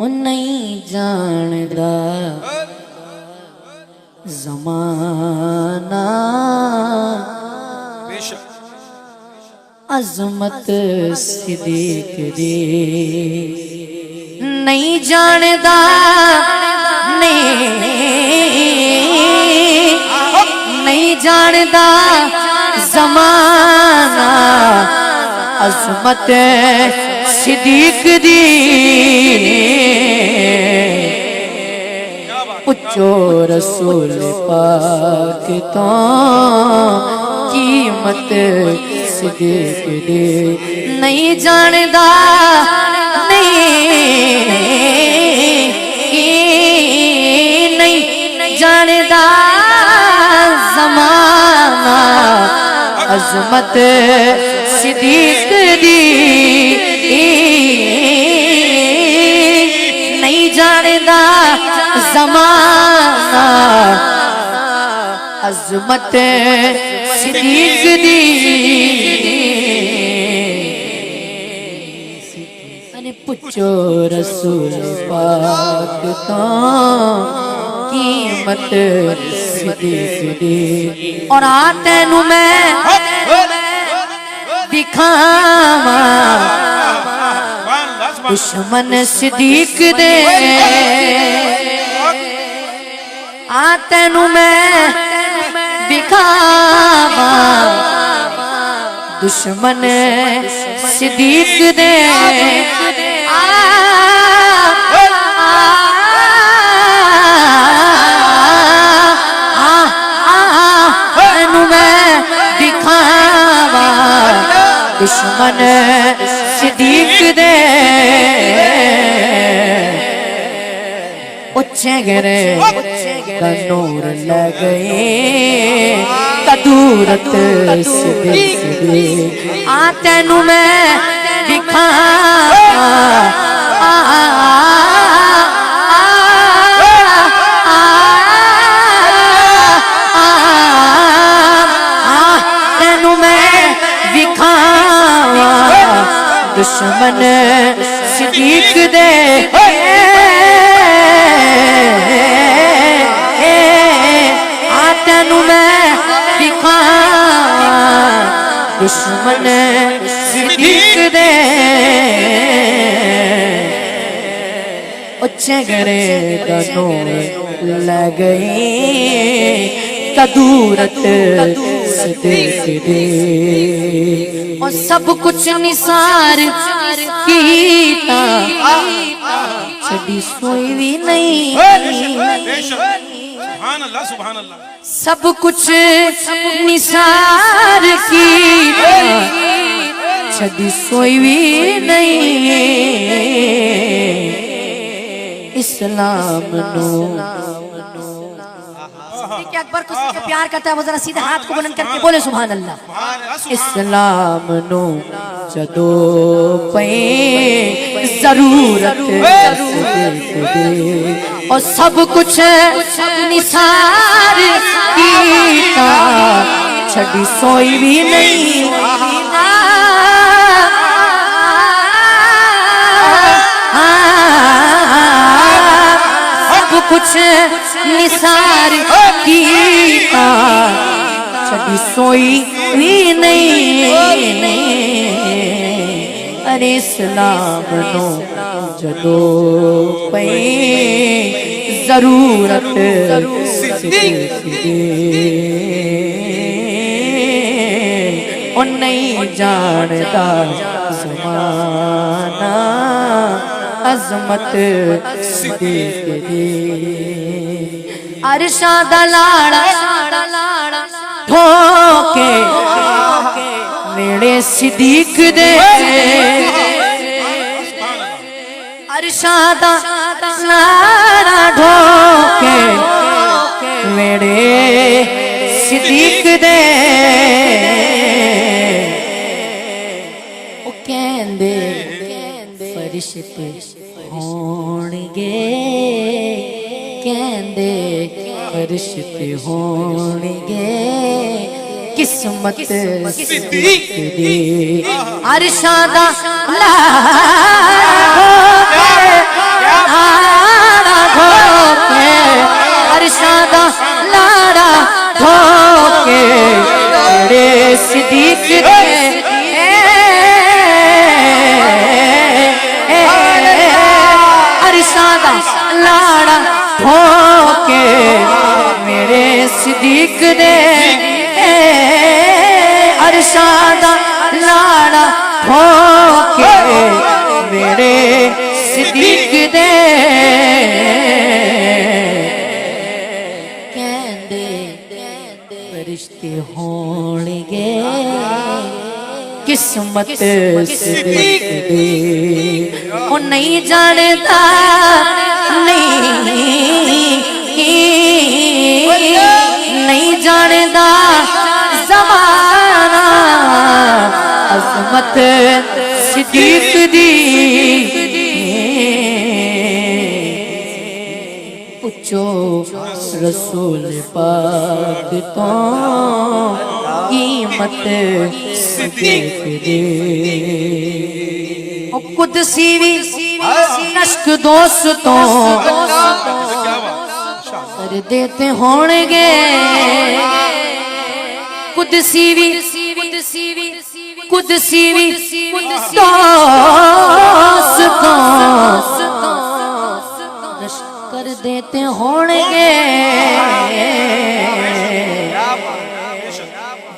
نہیں جاندا زمانہ عظمت صدیق دی نہیں جاندا نہیں جاندا زمانہ عظمت صدیق دی پچھو رسول پاک تو قیمت صدیق دی نہیں جاندا نہیں جاندا زمانہ عظمت صدیق دی نہیں جاندا زمانہ عظمت صدیق دی پچھو رسول پاک تو قیمت صدیق دی اور تینوں میں دکھاواں دشمن صدیق دے تینوں میں دکھاواں دشمن صدیق دے دشمن صدیق دے اچھے گرے کا نور لگئے قدورت صدیق دے تینوں میں دکھاواں دشمن صدیق دے تینوں میں دکھاواں دشمن صدیق دے اچھے گرے کا نور لگئے قدورت صدیق دے اور سب کچھ نثار کیتا چھڑی سوئی بھی نہیں سب کچھ نثار کیتا چھڑی سوئی بھی نہیں اسلام نو کہ اکبر کو سے پیار کرتا ہے وہ ذرا سیدھے ہاتھ کو بلند کر کے بولے سبحان اللہ اسلام نو جدو پہ ضرورت اور سب کچھ نثار کیتا چھڑی سوئی بھی نہیں سب کچھ نثار کیتا چھڑی سوئی بھی نہیں ارے اسلام نو جدو پہ ضرورت صدیق دے اور نہیں جاندا زمانہ عظمت صدیق دے عرشاں دا لاڑا ٹھوکے میرے صدیق دے عرشاں دا لاڑا ٹھوکے میرے صدیق دے او کہندے فرشتے ہونگے کہندے فرشتے ہونگے قسمت صدیق دے عرشاں دا لاڑا صدیق دے ارشاد لاڑا ہو کے میرے صدیق دے ارشاد لاڑا ہو کے میرے صدیق دے فرشتے ہون گے قسمت صدیق دے وہ نہیں جانتا نہیں جانتا زمانہ عظمت صدیق دی پوچھو رسول پاک تو قیمت صدیق دے قدسی بھی عشق دوستوں کر دیتے ہونگے قدسی بھی دوستوں کر دیتے ہونگے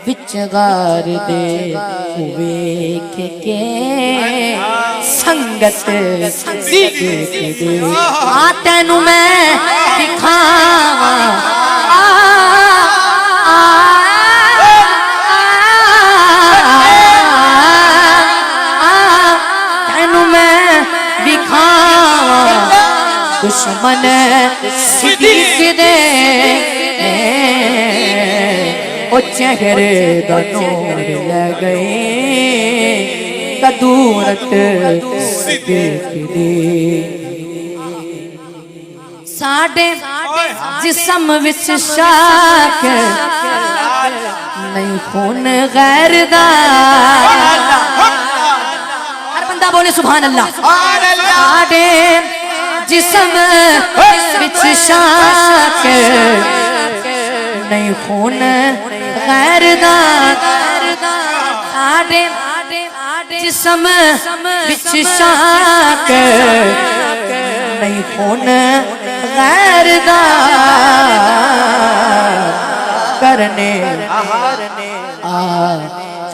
بچگار دے ہوئے کے سنگت صدیق دے تینوں میں دکھاواں تینوں میں دکھاواں دشمن صدیق دے او چہرے دا نور لے گئے کدورت صدیق دے ساڑے جسم وچ شاک نہیں خون غیر دا ہر بندہ بولے سبحان اللہ ساڑے جسم وچ شاک نہیں خون غیر دا ساڑے جسم وچ شاک نہیں خون غیر دا کرنے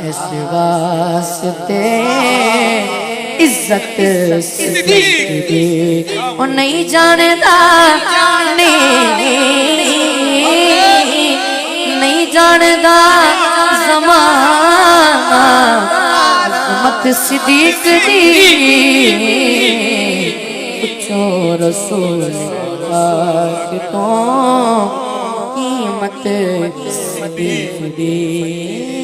اس واسطے عزت صدیق دے وہ نہیں جانتا نہیں جانتا زمانہ عظمت صدیق دی پوچھو رسول پاک تو قیمت صدیق دی